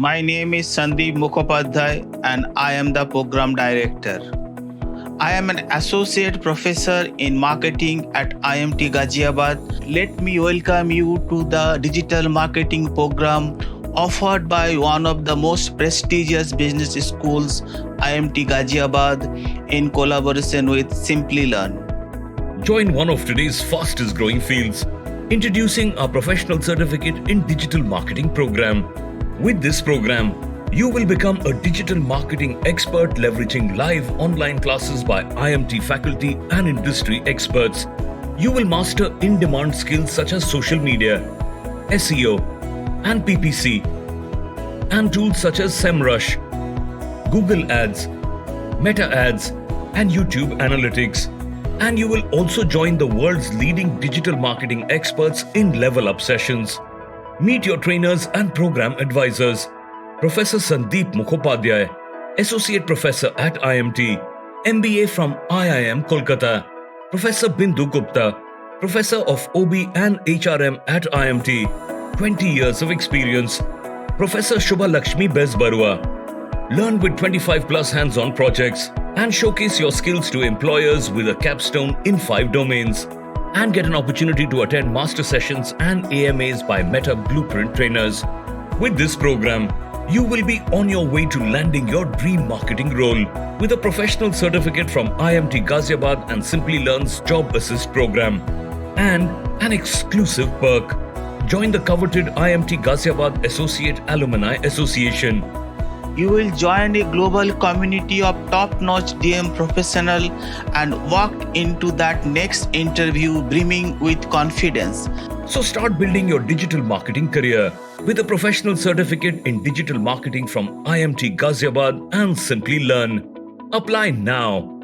My name is Sandeep Mukhopadhyay and I am the Program Director. I am an Associate Professor in Marketing at IMT Ghaziabad. Let me welcome you to the Digital Marketing Program offered by one of the most prestigious business schools, IMT Ghaziabad, in collaboration with Simplilearn. Join one of today's fastest growing fields, introducing our professional certificate in digital marketing program. With this program, you will become a digital marketing expert leveraging live online classes by IMT faculty and industry experts. You will master in-demand skills such as social media, SEO, and PPC, and tools such as SEMrush, Google Ads, Meta Ads, and YouTube Analytics. And you will also join the world's leading digital marketing experts in level up sessions. Meet your trainers and program advisors. Professor Sandeep Mukhopadhyay, Associate Professor at IMT, MBA from IIM Kolkata. Professor Bindu Gupta, Professor of OB and HRM at IMT, 20 years of experience. Professor Shubha Lakshmi Bezbarua. Learn with 25 plus hands-on projects and showcase your skills to employers with a capstone in 5 domains. And get an opportunity to attend master sessions and AMAs by Meta Blueprint trainers. With this program, you will be on your way to landing your dream marketing role with a professional certificate from IMT Ghaziabad and Simplilearn's JobAssist program. And an exclusive perk. Join the coveted IMT Ghaziabad Associate Alumni Association. You will join a global community of top-notch DM professionals and walk into that next interview brimming with confidence. So start building your digital marketing career with a professional certificate in digital marketing from IMT Ghaziabad and Simplilearn. Apply now